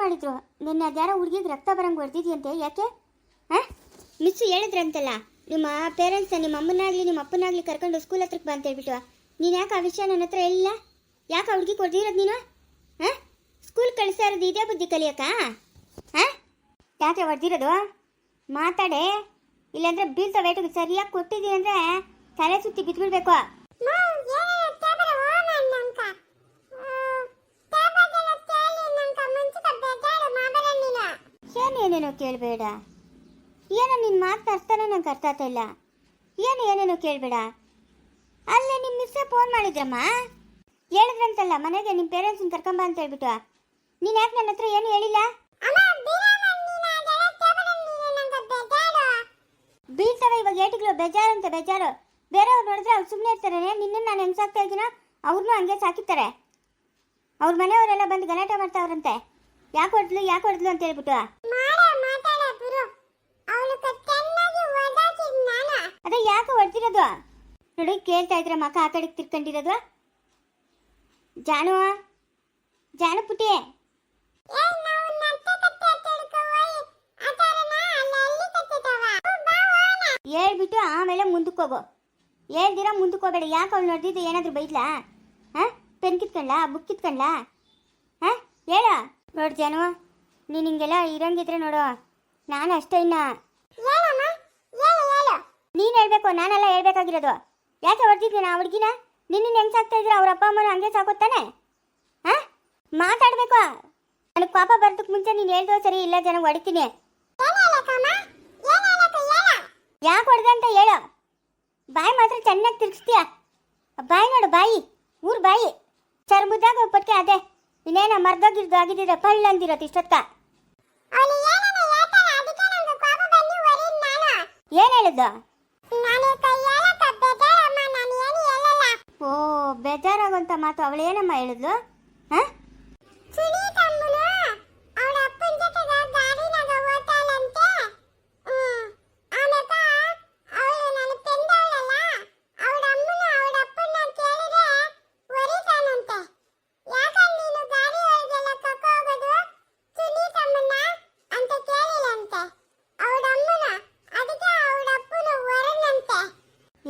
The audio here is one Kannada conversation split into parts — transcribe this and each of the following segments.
ಮಾಡಿದ್ರು. ನಿನ್ನೆ ಅದ್ಯಾರೋ ಹುಡುಗಿಗೆ ರಕ್ತ ಬರಂಗೆ ಹೊಡೆದಿದ್ಯಂತೆ, ಯಾಕೆ? ಹಾಂ, ಮಿಸ್ಸು ಹೇಳಿದ್ರಂತಲ್ಲ, ನಿಮ್ಮ ಪೇರೆಂಟ್ಸ್ ನಿಮ್ಮ ಅಮ್ಮನಾಗಲಿ ನಿಮ್ಮ ಅಪ್ಪನಾಗಲಿ ಕರ್ಕೊಂಡು ಸ್ಕೂಲ್ ಹತ್ರಕ್ಕೆ ಬಾ ಅಂತ ಹೇಳ್ಬಿಟ್ಟು. ನೀನು ಯಾಕೆ ಆ ವಿಷಯ ನನ್ನ ಹತ್ರ ಹೇಳಿಲ್ಲ? ಯಾಕೆ ಆ ಹುಡುಗಿ ಕೊಡ್ದಿರೋದು ನೀನು? ಹಾಂ, ಸ್ಕೂಲ್ ಕಳಿಸ್ತಾ ಇರೋದು ಇದೇ ಬುದ್ಧಿ ಕಲಿಯಕ್ಕ? ಹಾಂ, ಯಾಕೆ ಹೊಡೆದಿರೋದು? ಮಾತಾಡೆ, ಇಲ್ಲಾಂದ್ರೆ ಬೀಳ್ತಾ ವೇಟಿಗೆ ಸರಿಯಾಗಿ ಕೊಟ್ಟಿದ್ದೀನಿ ಅಂದರೆ ತಲೆ ಸುತ್ತಿ ಬಿದ್ದುಬಿಡ್ಬೇಕು. ಏನೇನೇನೋ ಕೇಳಬೇಡ. ಏನೋ ನಿನ್ನ ಮಾತನಾಡ್ತಾನೆ ನಂಗೆ ಅರ್ಥ ಆಗ್ತಾ ಇಲ್ಲ. ಏನೇನೋ ಕೇಳಬೇಡ. ಅಲ್ಲೇ ನಿಮ್ಮ ಮಿಸ್ಸೇ ಫೋನ್ ಮಾಡಿದ್ರಮ್ಮ, ಹೇಳಿದ್ರಂತಲ್ಲ ಮನೆಗೆ ನಿಮ್ಮ ಪೇರೆಂಟ್ಸನ್ನ ಕರ್ಕೊಂಬ ಅಂತ ಹೇಳ್ಬಿಟ್ಟು. ನೀನು ಯಾಕೆ ನನ್ನ ಹತ್ರ ಏನು ಹೇಳಿಲ್ಲ? ಬೀಳ್ತವೆ ಇವಾಗ ಏಟಿಗಳು, ಬೇಜಾರು ಅಂತ ಬೇಜಾರು. ಬೇರೆಯವ್ರು ನೋಡಿದ್ರೆ ಅವ್ರು ಸುಮ್ಮನೆ ಇರ್ತಾರೆ. ನಿನ್ನ ನಾನು ಹೆಂಗೆ ಸಾಕ್ತಾ ಇದ್ದೀನೋ ಅವ್ರನ್ನೂ ಹಂಗೆ ಸಾಕಿರ್ತಾರೆ. ಅವ್ರ ಮನೆಯವರೆಲ್ಲ ಬಂದು ಗಲಾಟೆ ಮಾಡ್ತಾವ್ರಂತೆ, ಯಾಕೆ ಹೊಡೆದ್ಲು ಅಂತ ಹೇಳ್ಬಿಟ್ಟು. ಅದೇ ಯಾಕೆ ಹೊಡ್ತಿರೋದು ನೋಡಿ, ಕೇಳ್ತಾ ಇದ್ರೆ ಮಕ್ಕ ಆ ಕಡೆಗೆ ತಿರ್ಕೊಂಡಿರೋದು. ಜಾನು ಪುಟಿ, ಹೇಳ್ಬಿಟ್ಟು ಆಮೇಲೆ ಮುಂದಕ್ಕೆ ಹೋಗು. ಹೇಳ್ದಿರ ಮುಂದಕ್ಕೆ ಹೋಗಬೇಡ. ಯಾಕೆ ಅವ್ಳು ನೋಡ್ದಿದ್ದು ಏನಾದರೂ ಬೈದ್ಲಾ? ಹಾಂ, ಪೆನ್ ಕಿತ್ಕೊಂಡ್ಲಾ, ಬುಕ್ ಕಿತ್ಕೊಂಡ್ಲಾ? ಹಾಂ, ಹೇಳ. ನೋಡು ಜಾನು, ನೀನು ಹಿಂಗೆಲ್ಲ ಇರಂಗಿದ್ರೆ ನೋಡು, ನಾನು ಅಷ್ಟೇ. ಇನ್ನ ನೀನು ಹೇಳ್ಬೇಕು, ನಾನೆಲ್ಲ ಹೇಳ್ಬೇಕಾಗಿರೋದು. ಯಾಕೆ ಹೊಡ್ತಿದ್ದೀನಿ ಆ ಹುಡುಗಿನ? ನಿನ್ನ ಹೆಂಗೆ ಸಾಕ್ತಾ ಇದ್ರೆ ಅವ್ರ ಅಪ್ಪ ಅಮ್ಮನ ಹಂಗೆ ಸಾಕೋತಾನೆ? ಹಾಂ, ಮಾತಾಡಬೇಕು. ನನಗೆ ಪಾಪ ಬರೋದಕ್ಕೆ ಮುಂಚೆ ನೀನು ಹೇಳ್ದೋ ಸರಿ, ಇಲ್ಲ ಜನ ಹೊಡಿತೀನಿ. ಯಾಕೆ ಹೊಡೆದ ಅಂತ ಹೇಳು. ಬಾಯಿ ಮಾತ್ರ ಚೆನ್ನಾಗಿ ತಿರ್ಗಿಸ್ತೀಯ. ಬಾಯಿ ನೋಡು, ಬಾಯಿ ಊರು ಬಾಯಿ ಚರ್ಮುದಾಗ ಪಟ್ಕೆ. ಅದೇ ಇನ್ನೇನ ಮರ್ದೋಗಿರ್ದು ಆಗಿದ್ದಿದ್ರೆ ಪಳ್ಳ ಅಂದಿರೋದು ಇಷ್ಟೊತ್ತ. ಏನು ಹೇಳಿದ್ದು? ಓ, ಬೇಜಾರಾಗುವಂತ ಮಾತು ಅವಳೇನಮ್ಮ ಹೇಳಿದ್ಲು? ಹಾಂ,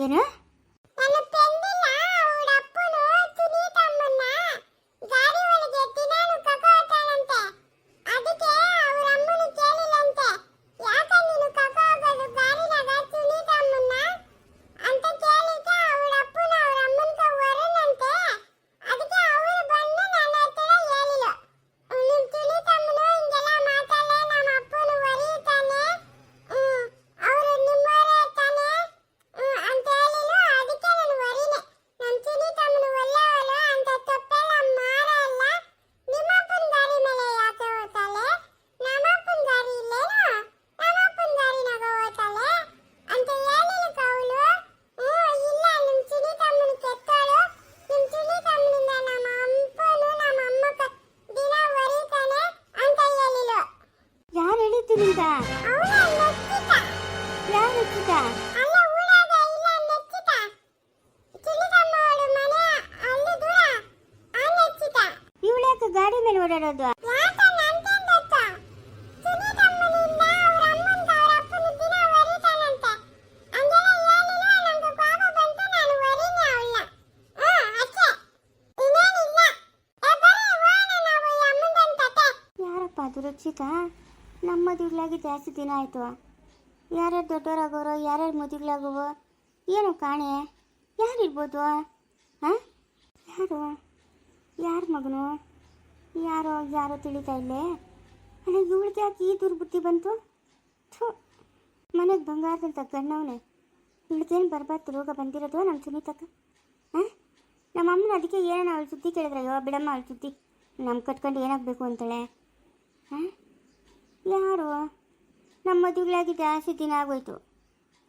ಏನು? ಇವಳ್ಯಾಕೆ ಗಾಡಿ ಮೇಲೆ ಓಡಾಡೋದು? ಯಾರಪ್ಪ ಅದು? ರಕ್ಷಿತಾ, ನಮ್ಮ ಮದುವೆಗಳಾಗಿ ಜಾಸ್ತಿ ದಿನ ಆಯಿತು. ಯಾರ್ಯಾರು ದೊಡ್ಡವರಾಗೋರೋ, ಯಾರ್ಯಾರು ಮದುವೆಗಳಾಗುವೋ ಏನು ಕಾಣೆ? ಯಾರಿರ್ಬೋದು? ಹಾಂ, ಯಾರ ಮಗನು? ಯಾರೋ ತಿಳಿತಾ ಇಲ್ಲೇ. ಅಲ್ಲ, ಇವಳಿಗೆ ಯಾಕೆ ಈ ದುರ್ಬುದ್ಧಿ ಬಂತು? ಥೂ, ಮನೆಗೆ ಬಂಗಾರದಂತ ಗಣ್ಣವನೇ. ಇವಳಿಗೇನು ಬರಬಾರ್ದು ರೋಗ ಬಂದಿರೋದು ನಮ್ಮ ಸುನೀತಕ್ಕ? ಹಾಂ, ನಮ್ಮ ಅಮ್ಮನ ಅದಕ್ಕೆ ಏನೋ ಅವಳು ಸುದ್ದಿ ಕೇಳಿದ್ರೆ, ಅಯ್ಯೋ ಬಿಡಮ್ಮ ಅವಳು ಸುದ್ದಿ, ನಮ್ಮ ಕಟ್ಕೊಂಡು ಏನಾಗಬೇಕು ಅಂತಾಳೆ. ಹಾಂ, ಯಾರು? ನಮ್ಮ ಮದುವೆಗಳಾಗಿ ಜಾಸ್ತಿ ದಿನ ಆಗೋಯ್ತು.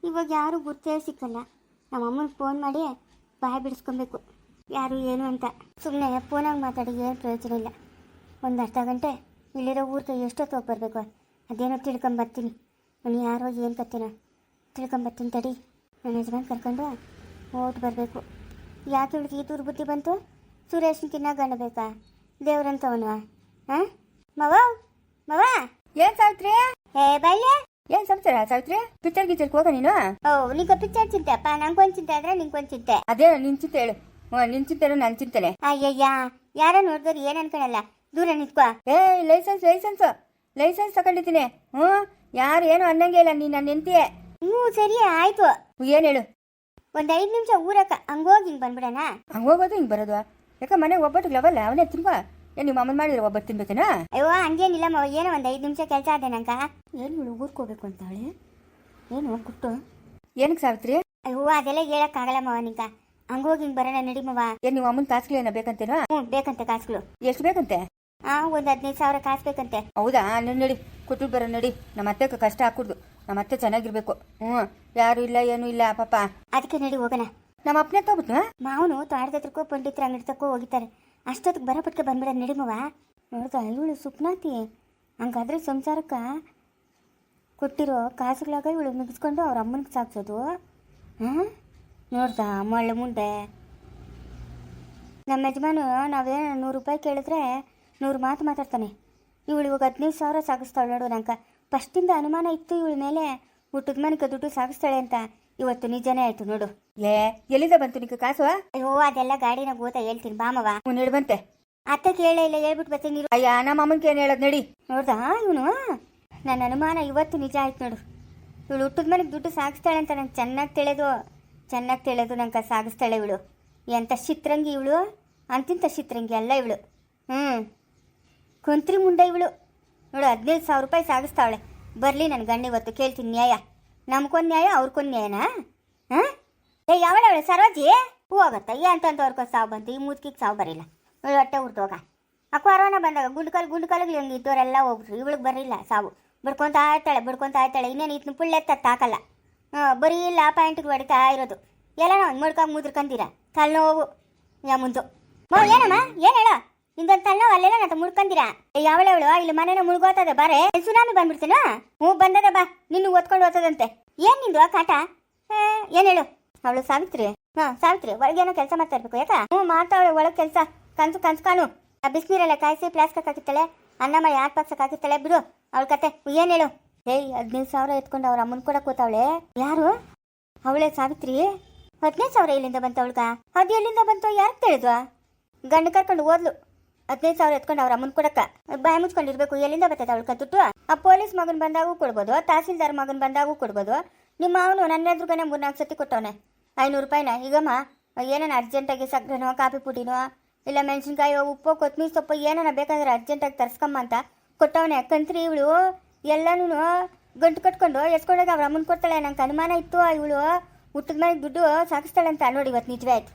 ಇವಾಗ ಯಾರೂ ಗುರ್ತೇ ಸಿಕ್ಕಲ್ಲ. ನಮ್ಮ ಅಮ್ಮನಿಗೆ ಫೋನ್ ಮಾಡಿ ಬಾಯಿ ಬಿಡಿಸ್ಕೊಬೇಕು ಯಾರು ಏನು ಅಂತ. ಸುಮ್ಮನೆ ಫೋನಾಗಿ ಮಾತಾಡಿ ಏನು ಪ್ರಯೋಜನ ಇಲ್ಲ. ಒಂದು ಅರ್ಧ ಗಂಟೆ ಇಲ್ಲಿರೋ ಊರಿಗೆ ಎಷ್ಟೊತ್ತು ಹೋಗಿ ಬರಬೇಕು. ಅದೇನೋ ತಿಳ್ಕೊಂಬರ್ತೀನಿ. ನಾನು ಯಾರೋ ಏನು ಕತ್ತೇನೋ ತಿಳ್ಕೊಂಬರ್ತೀನಿ ತಡಿ. ನನ್ನ ಯಜಮಾನ್ ಕರ್ಕೊಂಡು ಓಟ್ ಬರಬೇಕು. ಯಾಕೆ ಇವಳಿಗೆ ಈ ದುರ್ಬುದ್ಧಿ ಬಂತು? ಸುರೇಶನ್ ತಿನ್ನಾಗ ಗಂಡಬೇಕಾ ದೇವ್ರಂತವನು? ಹಾಂ, ಮವ ಮವ ಏನ್ ಸಾವಿತ್ರಿ? ಏ ಬೈಲೆ ಏನ್ ಸಮಾಚಾರ ಸಾವಿತ್ರಿ? ಪಿಕ್ಚರ್ ಗಿಚ್ಚರ್ಗೆ ಹೋಗ ನೀನು? ಓ ನಿಂಗೆ ಪಿಕ್ಚರ್ ಚಿಂತೆ ಅಪ್ಪ, ನಂಗೊಂದು ಚಿಂತೆ ಆದ್ರೆ ನಿಂಗೊಂದು ಚಿಂತೆ. ಅದೇ ನಿನ್ ಚಿಂತೆ ಹೇಳು. ನಿನ್ ಚಿಂತೆ ಹೇಳು, ನನ್ ಚಿಂತೆನೆ. ಅಯ್ಯಯ್ಯ, ಯಾರೋ ನೋಡಿದ್ರು ಏನ್ ಅನ್ಕೊಳಲ್ಲ, ದೂರ ನಿಂತ್ಕೋ. ಏ ಲೈಸೆನ್ಸ್ ತಗೊಂಡಿದ್ದೀನಿ. ಯಾರು ಏನು ಅನ್ನಂಗೆ ಇಲ್ಲ, ನೀನ್ ನನ್ನ ಹೆಂಡ್ತಿಯೇ. ಸರಿ ಆಯ್ತು. ಏನ್ ಹೇಳು? ಒಂದ್ 5 ನಿಮಿಷ ಊರಕ್ಕ ಹಂಗೋಗಿ ಹಿಂಗ್ ಬಂದ್ಬಿಡಣ. ಹಂಗ ಹೋಗೋದು ಹಿಂಗ್ ಬರೋದು? ಯಾಕ ಮನೆಗೆ ಒಬ್ಬಟ್ಟಿಗ್ಲವಲ್ಲ, ಅವನೇ ತಿನ್ಬಾ. ಏನ್ ನಿಮ್ಮ ಅಮ್ಮನ ಮಾಡಿದ್ರೆ ಒಬ್ಬಟ್ಟು ತಿನ್ಬೇಕೇನಾ? ಅಯ್ಯೋ ಹಂಗೇನಿಲ್ಲ ಮವ, ಏನೋ ಒಂದ್ 5 ನಿಮಿಷ ಕೆಲಸ ಆದ ನಂಗ. ಏನು ಊರ್ಕೋಬೇಕು ಅಂತಾಳೆ? ಏನು ಗುಟ್ಟು? ಏನಕ್ಕೆ ಸಾವಿತ್ರಿ? ಅಯ್ಯೋ ಅದೆಲ್ಲ ಹೇಳಕ್ ಆಗಲ್ಲ ಮವ, ನಿಂಗ ಹಂಗೋಗಿ ಹಿಂಗ್ ಬರೋಣ ನಡಿ ಮವ. ಏನ್ ನಿಮ್ಮ ಅಮ್ಮನ ಕಾಸುಗಳು ಏನ ಬೇಕಂತೇನೋ? ಬೇಕಂತೆ ಕಾಸುಗಳು. ಎಷ್ಟು ಬೇಕಂತೆ? ಒಂದ್ 15,000 ಕಾಸು ಬೇಕಂತೆ. ಹೌದಾ? ನಡಿ ಕೊಟ್ಟು ಬರೋ ನಡಿ. ನಮ್ಮ ಅತ್ತೆ ಕಷ್ಟ ಹಾಕುದು, ನಮ್ಮ ಅತ್ತೆ ಚೆನ್ನಾಗಿರ್ಬೇಕು. ಯಾರು ಇಲ್ಲ ಏನು ಇಲ್ಲ ಪಾಪ. ಅದಕ್ಕೆ ನಡಿ ಹೋಗೋಣ. ನಮ್ಮ ಅಪ್ಪನೇ ತಗೋಬಿಟ್ನ? ಮಾವನು ತೋಟದ ಹತ್ರಕ್ಕೂ ಪಂಡಿತರ ಅಂಗಡಿ ತಕ್ಕೋ ಹೋಗಿದ್ದಾರೆ. ಅಷ್ಟೊತ್ತಿಗೆ ಬರೋಪಟ್ಟಿಗೆ ಬಂದ್ಬಿಡ ನಡಿ ಮವ. ನೋಡ್ದ ಇವಳು ಸುಪ್ನಾತಿ, ಹಂಗಾದ್ರೆ ಸಂಸಾರಕ್ಕ ಕೊಟ್ಟಿರೋ ಕಾಸುಗಳಾಗ ಇವಳು ಮುಗಿಸ್ಕೊಂಡು ಅವ್ರ ಅಮ್ಮನಿಗೆ ಸಾಕ್ಸೋದು. ನೋಡ್ದ ಮಳ್ಳ ಮುಂದೆ ನಮ್ಮ ಯಜಮಾನು ನಾವೇನು 100 ರೂಪಾಯಿ ಕೇಳಿದ್ರೆ 100 ಮಾತು ಮಾತಾಡ್ತಾನೆ. ಇವಳು ಇವಾಗ 15,000 ಸಾಗಿಸ್ತಾಳೆ ನೋಡು. ನಂಗೆ ಫಸ್ಟಿಂದ ಅನುಮಾನ ಇತ್ತು ಇವಳ ಮೇಲೆ, ಹುಟ್ಟದ ಮನೆಗೆ ದುಡ್ಡು ಸಾಗಿಸ್ತಾಳೆ ಅಂತ. ಇವತ್ತು ನಿಜನೇ ಆಯ್ತು ನೋಡು. ಎಲ್ಲಿಂದ ಬಂತು ನಿಂಗೆ ಕಾಸು? ಅಯ್ಯೋ ಅದೆಲ್ಲ ಗಾಡಿನ ಗೋತಾ ಹೇಳ್ತೀನಿ ಬಾಮವ. ಹೇಳಿ ಬಂತೆ. ಅತ್ತೆ ಕೇಳೇ ಇಲ್ಲ, ಹೇಳ್ಬಿಟ್ಟು ಬರ್ತೀನಿ ನೀರು. ಅಯ್ಯ ನಮ್ಮ ಅಮ್ಮನ್ಗೆ ಏನು ಹೇಳೋದು ನಡಿ. ನೋಡ್ದಾ ಇವನು ನನ್ನ ಅನುಮಾನ ಇವತ್ತು ನಿಜ ಆಯ್ತು ನೋಡು. ಇವಳು ಹುಟ್ಟದ ಮನೆಗೆ ದುಡ್ಡು ಸಾಗಿಸ್ತಾಳೆ ಅಂತ ನಂಗೆ ಚೆನ್ನಾಗಿ ತಿಳಿಯೋದು ನಂಗೆ ಸಾಗಿಸ್ತಾಳೆ ಇವಳು. ಎಂಥ ಚಿತ್ರಂಗಿ ಇವಳು, ಅಂತಿಂತ ಚಿತ್ರಂಗಿ ಅಲ್ಲ ಇವಳು. ಕೊಂತ್ರಿ ಮುಂಡೆ ಇವಳು ನೋಡು. 15,000 ರೂಪಾಯಿ ಸಾಗಿಸ್ತಾವಳೆ. ಬರಲಿ ನನ್ನ ಗಂಡ ಇವತ್ತು ಕೇಳ್ತೀನಿ ನ್ಯಾಯ. ನಮ್ಗೊಂದು ನ್ಯಾಯ, ಅವ್ರಿಗೊಂದು ನ್ಯಾಯನಾ? ಯಾವಳವಳೆ ಸರೋಜಿ ಹೋಗತ್ತ ಅಂತಂತವ್ರಿಗೋ ಸಾವು ಬಂತು, ಈ ಮೂತ್ಕಿಗೆ ಸಾವು ಬರಿಲ್ಲ. ಇವಳು ಹೊಟ್ಟೆ ಹುಡ್ದೋಗ. ಆ ಕೊರೋನಾ ಬಂದಾಗ ಗುಂಡ್ಕಲ್ಗಳು ಹಂಗೆ ಇದ್ದವರೆಲ್ಲ ಹೋಗ್ಬಿಟ್ರು. ಇವಳಿಗೆ ಬರಲಿಲ್ಲ ಸಾವು. ಬಿಡ್ಕೊತಾ ಇರ್ತಾಳೆ. ಇನ್ನೇನು ಇದನ್ನ ಪುಳ್ಳೆತ್ತ ಹಾಕಲ್ಲ. ಬರೀ ಇಲ್ಲ ಪಾಯಿಂಟಿಗೆ ಹೊಡಿತಾ ಇರೋದು. ಎಲ್ಲ ನಾವು ಮುಡ್ಕಾಗ ಮುದ್ರಕಂತೀರ ತಲೆನೋವು ಮುಂದು. ಏನಮ್ಮ ಏನು ಹೇಳ? ಇಂದೊಂದು ತಲೆನೋವು ಅಲ್ಲೆಲ್ಲ ನಾ ಮುಡ್ಕಂತೀರಾ? ಯಾವಳವಳು ಇಲ್ಲಿ ಮನೇನ ಮುಳುಗೋತದೆ ಬಾರೆ, ಸುನಾಮಿ ಬಂದ್ಬಿಡ್ತೇನೋ? ಬಂದದ ಬಾ, ನಿನ್ನ ಓದ್ಕೊಂಡು ಹೋಗ್ತದಂತೆ. ಏನು ನಿಂದು ಕಾಟ? ಏನು ಹೇಳು? ಅವಳು ಸಾವಿತ್ರಿ. ಸಾವಿತ್ರಿ ಒಳಗೇನೋ ಕೆಲಸ ಮಾಡ್ತಾ ಇರ್ಬೇಕು. ಯಾಕ? ಮಾಡ್ತಾವಳೆ ಒಳಗೆ ಕೆಲಸ. ಕನ್ಸು ಕಾಣು. ಬಿಸಿನೀರೆಲ್ಲ ಕಾಯಿಸಿ ಪ್ಲಾಸ್ಟಿಕ್ ಹಾಕಿತ್ತಾಳೆ, ಅನ್ನಮ್ಮ ಯಾಕೆ ಪಾಕ್ಸಕ್ಕೆ ಹಾಕಿತ್ತಾಳೆ. ಬಿಡು ಅವಳ ಕತೆ. ಏನು ಹೇಳು? 15,000 ಎತ್ಕೊಂಡು ಅವ್ರ ಅಮ್ಮನ ಕೂಡ ಕೂತವಳೆ. ಯಾರು? ಅವಳೇ ಸಾವಿತ್ರಿ. 15,000 ಎಲ್ಲಿಂದ ಬಂತ ಅವಳ್ಗ? ಅದು ಎಲ್ಲಿಂದ ಬಂತು ಯಾರು ತಿಳಿದ್ವಾ? ಗಂಡು ಕರ್ಕೊಂಡು ಓದ್ಲು. 15,000 ಎತ್ಕೊಂಡು ಅವ್ರ ಅಮ್ಮನ ಕೊಡಕ್ಕ ಬಾಯಿ ಮುಚ್ಕೊಂಡಿರ್ಬೇಕು. ಎಲ್ಲಿಂದ ಬರ್ತದೆ ಅವಳ ದುಡ್ಡು? ಆ ಪೊಲೀಸ್ ಮಗನ್ ಬಂದಾಗೂ ಕೊಡ್ಬೋದು, ತಹಸೀಲ್ದಾರ್ ಮಗನ್ ಬಂದಾಗೂ ಕೊಡ್ಬೋದು. ನಿಮ್ಮ ಅವನು ನನ್ನ ಎದುರುಗನೆ 3-4 ಸತಿ ಕೊಟ್ಟವನೆ 500 ರೂಪಾಯಿನ. ಈಗಮ್ಮ ಏನಾನ ಅರ್ಜೆಂಟಾಗಿ ಸಕ್ಕರೆನೋ ಕಾಫಿ ಪುಡಿನೋ ಇಲ್ಲ ಮೆಣಸಿನ್ಕಾಯಿ ಉಪ್ಪು ಕೊತ್ತಂಬರಿ ಸೊಪ್ಪು ಏನಾನ ಬೇಕಂದ್ರೆ ಅರ್ಜೆಂಟಾಗಿ ತರ್ಸ್ಕಮ್ಮ ಅಂತ ಕೊಟ್ಟವನೆ. ಕಂತ್ರಿ ಇವಳು ಎಲ್ಲನೂ ಗಂಟು ಕಟ್ಕೊಂಡು ಎಸ್ಕೊಂಡಾಗ ಅವ್ರ ಅಮ್ಮನ ಕೊಡ್ತಾಳೆ. ನಂಗೆ ಅನುಮಾನ ಇತ್ತು ಇವಳು ಹುಟ್ಟದ ಮೇಲೆ ದುಡ್ಡು ಸಾಗಿಸ್ತಾಳೆ ಅಂತ. ನೋಡಿ ಇವತ್ತು ನಿಜವೇ ಆಯ್ತು.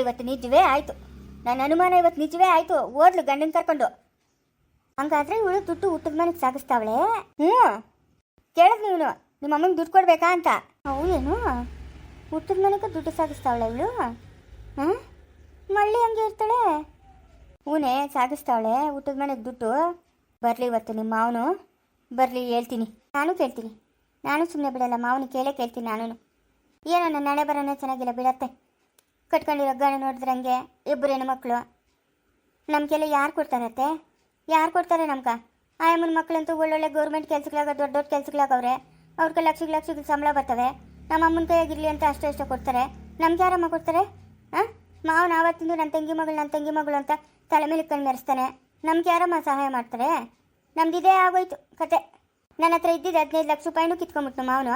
ಇವತ್ತು ನಿಜವೇ ಆಯ್ತು. ನನ್ನ ಅನುಮಾನ ಇವತ್ತು ನಿಜವೇ ಆಯ್ತು. ಓದ್ಲು ಗಂಡನ ಕರ್ಕೊಂಡು. ಹಂಗಾದ್ರೆ ಇವಳು ದುಡ್ಡು ಹುಟ್ಟದ ಮನೆಗೆ ಸಾಗಿಸ್ತಾವಳೆ. ಕೇಳಿದ್ ನೀನು ನಿಮ್ಮ ಅಮ್ಮನಿಗೆ ದುಡ್ಡು ಕೊಡ್ಬೇಕಾ ಅಂತ. ಏನು ಹುಟ್ಟದ ಮನೆಗೆ ದುಡ್ಡು ಸಾಗಿಸ್ತಾವಳೆ ಇವಳು? ಮಳ್ಳಿ ಹಂಗೆ ಇರ್ತಾಳೆ. ಹೂನೇ ಸಾಗಿಸ್ತಾವಳೆ ಹುಟ್ಟದ ಮನೆಗೆ ದುಡ್ಡು. ಬರಲಿ ಇವತ್ತು ನಿಮ್ಮ ಮಾವನು ಬರಲಿ, ಹೇಳ್ತೀನಿ. ನಾನು ಕೇಳ್ತೀನಿ. ನಾನು ಸುಮ್ಮನೆ ಬಿಡಲ್ಲ. ಮಾವನು ಕೇಳ್ತೀನಿ ನಾನು. ಏನೋ ನನ್ನ ಹಣೆ ಬರೋನೇ ಚೆನ್ನಾಗಿಲ್ಲ ಬಿಡತ್ತೆ. ಕಟ್ಕೊಂಡಿರೋ ಗಂಡ ನೋಡಿದ್ರೆ ಹಂಗೆ 2 ಹೆಣ್ಮಕ್ಳು. ನಮಗೆಲ್ಲ ಯಾರು ಕೊಡ್ತಾರತ್ತೆ? ಯಾರು ಕೊಡ್ತಾರೆ ನಮ್ಗೆ? ಆಯಮ್ಮನ ಮಕ್ಕಳಂತೂ ಒಳ್ಳೊಳ್ಳೆ ಗೌರ್ಮೆಂಟ್ ಕೆಲಸಗಳಾಗ ದೊಡ್ಡ ಕೆಲಸಗಳಾಗವ್ರೆ. ಅವ್ರಿಗೆ ಲಕ್ಷಕ್ಕೆ ಸಂಬಳ ಬರ್ತವೆ. ನಮ್ಮ ಅಮ್ಮನ ಕೈಯಾಗಿರಲಿ ಅಂತ ಅಷ್ಟೇ ಕೊಡ್ತಾರೆ. ನಮ್ಗೆ ಯಾರಮ್ಮ ಕೊಡ್ತಾರೆ? ಮಾವನ ಆವತ್ತಿಂದು ನನ್ನ ತಂಗಿ ಮಗಳು ಅಂತ ತಲೆ ಮೇಲೆ ಇಟ್ಕೊಂಡು ಮೆರೆಸ್ತಾನೆ. ನಮ್ಗೆ ಯಾರಮ್ಮ ಸಹಾಯ ಮಾಡ್ತಾರೆ? ನಮ್ದಿದೇ ಆಗೋಯ್ತು ಕತೆ. ನನ್ನ ಹತ್ರ ಇದ್ದಿದ್ದು 15 ಲಕ್ಷ ರೂಪಾಯಿನೂ ಕಿತ್ಕೊಂಡ್ಬಿಟ್ಟು ಮಾವನು.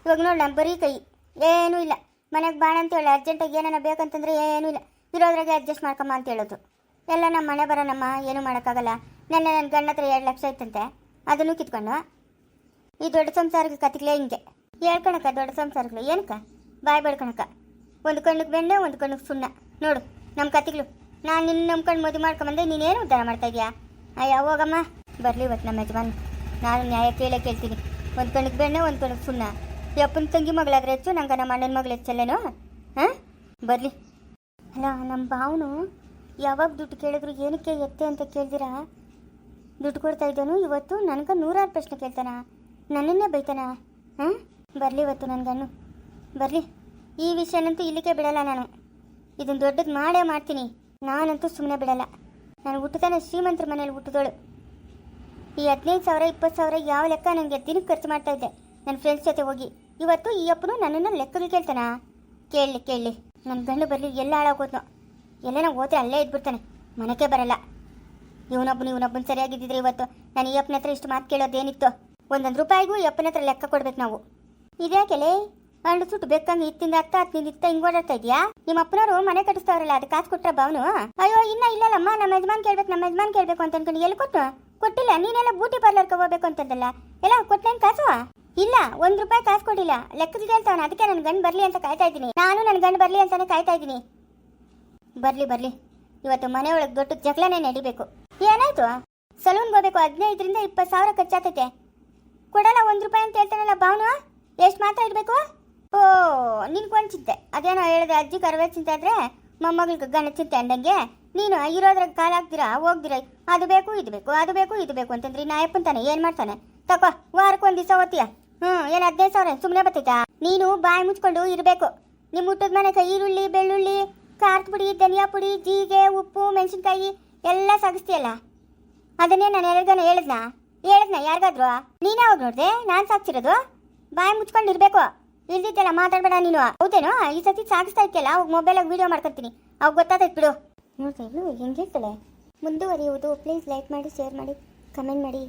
ಇವಾಗ ನೋಡಿ ನಾನು ಬರೀ ಕೈ, ಏನೂ ಇಲ್ಲ. ಮನೆಗೆ ಬಾಣ ಅಂತ ಹೇಳಿ ಅರ್ಜೆಂಟಾಗಿ ಏನಾನ ಬೇಕಂತಂದ್ರೆ ಏನೂ ಇಲ್ಲ, ಇರೋದ್ರಾಗೆ ಅಡ್ಜಸ್ಟ್ ಮಾಡ್ಕಮ್ಮ ಅಂತ ಹೇಳೋದು. ಎಲ್ಲ ನಮ್ಮ ಮನೆ ಬರೋಣಮ್ಮ, ಏನೂ ಮಾಡೋಕ್ಕಾಗಲ್ಲ. ನನ್ನ ಗಂಡ ಹತ್ರ 2 ಲಕ್ಷ ಇತ್ತಂತೆ, ಅದನ್ನು ಕಿತ್ಕೊಂಡು. ಈ ದೊಡ್ಡ ಸಂಸಾರಕ್ಕೆ ಕತಿಗ್ಲೇ ಹಿಂಗೆ ಹೇಳ್ಕೊಳಕ. ದೊಡ್ಡ ಸಂಸಾರಗಳು ಏನಕ್ಕ ಬಾಯ್ ಬೇಡ್ಕೊಳಕ. ಒಂದು ಕಣ್ಣಿಗೆ ಬೆಣ್ಣೆ, ಒಂದು ಕಣ್ಣಿಗೆ ಸುಣ್ಣ. ನೋಡು ನಮ್ಮ ಕತಿಗಳು. ನಾನು ನಿನ್ನ ನಂಬ್ಕೊಂಡು ಮದುವೆ ಮಾಡ್ಕೊಂಬಂದೆ, ನೀನೇನು ಉದ್ಧಾರ ಮಾಡ್ತಾ ಇದೀಯಾ? ಅಯ್ಯ ಹೋಗಮ್ಮ. ಬರಲಿ ಇವತ್ತು ನಮ್ಮ ಯಜಮಾನ್. ನಾನು ನ್ಯಾಯ ಕೇಳ್ತೀನಿ. ಒಂದು ಕಣ್ಣಿಗೆ ಬೆಣ್ಣೆ, ಒಂದು ಕಣ್ಣಿಗೆ ಸುಣ್ಣ. ಯಪ್ಪನ ತಂಗಿ ಮಗಳಾದ್ರೆ ಹೆಚ್ಚು, ನಂಗೆ ನಮ್ಮ ಅಣ್ಣನ ಮಗಳು ಹೆಚ್ಚಲ್ಲೇನೋ? ಬರಲಿ. ಅಲ್ಲ ನಮ್ಮ ಭಾವನು ಯಾವಾಗ ದುಡ್ಡು ಕೇಳಿದ್ರು ಏನಕ್ಕೆ ಎತ್ತೆ ಅಂತ ಕೇಳ್ದಿರಾ ದುಡ್ಡು ಕೊಡ್ತಾ ಇದ್ದಾನು. ಇವತ್ತು ನನಗೆ 100 ಪ್ರಶ್ನೆ ಕೇಳ್ತಾನ, ನನ್ನನ್ನೇ ಬೈತಾನ. ಬರಲಿ ಇವತ್ತು ನನಗನ್ನು ಬರಲಿ. ಈ ವಿಷಯನಂತೂ ಇಲ್ಲಿಗೆ ಬಿಡಲ್ಲ ನಾನು. ಇದನ್ನು ದೊಡ್ಡದು ಮಾಡ್ತೀನಿ. ನಾನಂತೂ ಸುಮ್ಮನೆ ಬಿಡಲ್ಲ. ನಾನು ಹುಟ್ಟುತ್ತಾನೆ ಶ್ರೀಮಂತರ ಮನೇಲಿ ಹುಟ್ಟಿದೋಳು. ಈ 15,000 20,000 ಯಾವ ಲೆಕ್ಕ ನನಗೆ ದಿನಕ್ಕೆ ಖರ್ಚು ಮಾಡ್ತಾ ಇದ್ದೆ ನನ್ನ ಫ್ರೆಂಡ್ಸ್ ಜೊತೆ ಹೋಗಿ. ಇವತ್ತು ಈ ಅಪ್ಪನು ನನ್ನನ್ನು ಲೆಕ್ಕಗಳು ಕೇಳ್ತಾನಾ? ಕೇಳಲಿ ನನ್ನ ಗಂಡು ಬರಲಿ, ಎಲ್ಲ ಹಾಳಾಗೋದ್ನು. ಎಲ್ಲನ ಹೋದ್ರೆ ಅಲ್ಲೇ ಇದ್ಬಿಡ್ತಾನೆ, ಮನೆಗೆ ಬರಲ್ಲ. ಇವನೊಬ್ಬನು ಸರಿಯಾಗಿದ್ದಿದ್ರೆ ಇವತ್ತು ನಾನು ಈ ಅಪ್ಪನ ಹತ್ರ ಇಷ್ಟು ಮಾತು ಕೇಳೋದೇನಿತ್ತು? ಒಂದೊಂದು ರೂಪಾಯಿಗೂ ಈ ಅಪ್ಪನ ಹತ್ರ ಲೆಕ್ಕ ಕೊಡ್ಬೇಕು ನಾವು. ಇದ್ಯಾಕೆಲೆ ಅಂಡು ಸುಟ್ಟು ಬೇಕಂಗೆ ಇತ್ತಿಂದ ಅತ್ತ ಹತ್ತಿಂದ ಇತ್ತ ಹಿಂಗೆ ಓಡಾಡ್ತಾ ಇದೆಯಾ? ನಿಮ್ಮ ಅಪ್ಪನವರು ಮನೆ ಕಟ್ಟಿಸ್ತಾವ್ರಲ್ಲ, ಅದು ಕಾಸು ಕೊಟ್ರ ಬಾವನು? ಅಯ್ಯೋ ಇಲ್ಲಲ್ಲಮ್ಮ, ನಮ್ಮ ಯಜಮಾನ್ ಕೇಳ್ಬೇಕು ಅಂತ ಅನ್ಕೊಂಡು ಎಲ್ಲಿ ಕೊಟ್ಟಿಲ್ಲ. ನೀನೆಲ್ಲ ಬ್ಯೂಟಿ ಪಾರ್ಲರ್ಗೆ ಹೋಗ್ಬೇಕು ಅಂತಂದಲ್ಲ, ಎಲ್ಲ ಕೊಟ್ಟೇನು ಕಾಸು? ಇಲ್ಲ, 1 ರೂಪಾಯಿ ಕಾಸು ಕೊಟ್ಟಿಲ್ಲ. ಲೆಕ್ಕದ ಹೇಳ್ತಾವನ, ಅದಕ್ಕೆ ನನ್ನ ಗಂಡು ಬರಲಿ ಅಂತ ಕಾಯ್ತಾ ಇದ್ದೀನಿ. ನಾನು ನನ್ನ ಗಂಡು ಬರಲಿ ಅಂತಾನೆ ಕಾಯ್ತಾ ಇದ್ದೀನಿ. ಬರಲಿ ಇವತ್ತು ಮನೆ ಒಳಗೆ ದೊಡ್ಡ ಜಗಳನೇ ನಡಿಬೇಕು. ಏನಾಯ್ತು? ಸಲೂನ್ಗೆ ಹೋಗ್ಬೇಕು, 15ರಿಂದ 20,000 ಖರ್ಚಾಗ್ತೈತೆ. ಕೊಡಲ್ಲ 1 ರೂಪಾಯಿ ಅಂತ ಹೇಳ್ತಾನಲ್ಲ ಬಾವನು. ಎಷ್ಟು ಮಾತ್ರ ಇಡಬೇಕು? ಓ, ನಿನ್ಗೊಂದು ಚಿಂತೆ. ಅದೇನೋ ಹೇಳಿದೆ, ಅಜ್ಜಿ ಕರವೇ ಚಿಂತೆ ಆದರೆ ಮೊಮ್ಮಗಳಿಗೆ ಗಂಡ ಚಿಂತೆ ಅಂದಂಗೆ ನೀನು ಇರೋದ್ರಾಗ ಕಾಲಾಗ್ದಿರಾ ಹೋಗ್ದಿರ. ಅದು ಬೇಕು ಇದು ಬೇಕು ಅಂತಂದ್ರಿ ನಾಯಪ್ಪಂತಾನೆ ಏನು ಮಾಡ್ತಾನೆ? ತಕೋ, ವಾರಕ್ಕೆ 1 ದಿವಸ ಓದ್ತೀಯ. ಏನು 15,000 ಸುಮ್ಮನೆ ಬರ್ತೈತಾ? ನೀನು ಬಾಯಿ ಮುಚ್ಕೊಂಡು ಇರಬೇಕು. ನಿಮ್ಮ ಊಟದ ಮನೆಗೆ ಈರುಳ್ಳಿ, ಬೆಳ್ಳುಳ್ಳಿ, ಖಾರದ ಪುಡಿ, ಧನಿಯಾ ಪುಡಿ, ಜೀರಿಗೆ, ಉಪ್ಪು, ಮೆಣಸಿನ್ಕಾಯಿ ಎಲ್ಲ ಸಾಗಿಸ್ತೀಯಲ್ಲ, ಅದನ್ನೇ ನಾನು ಯಾರಿಗಾನ ಹೇಳಿದ್ನಾ ಯಾರಿಗಾದ್ರು? ನೀನೇ ಹೋಗಿ ನೋಡ್ದೆ, ನಾನು ಸಾಕ್ಸಿರೋದು. ಬಾಯಿ ಮುಚ್ಕೊಂಡು ಇರಬೇಕು. ಇಲ್ದಿದ್ದೆಲ್ಲ ಮಾತಾಡಬೇಡ ನೀನು. ಹೌದೇನೋ? ಈ ಸತಿ ಸಾಗಿಸ್ತಾ ಇರ್ತಿಯಲ್ಲ, ಅವಾಗ ಮೊಬೈಲಾಗ ವೀಡಿಯೋ ಮಾಡ್ಕೊತೀನಿ, ಅವಾಗ ಗೊತ್ತಾಗ್ತೈತೆ ಬಿಡು. ನೋಡ್ತಾ ಇದ್ಲು ಹೆಂಗಿರ್ತಾಳೆ. ಮುಂದುವರಿಯುವುದು. ಪ್ಲೀಸ್ ಲೈಕ್ ಮಾಡಿ, ಶೇರ್ ಮಾಡಿ, ಕಮೆಂಟ್ ಮಾಡಿ.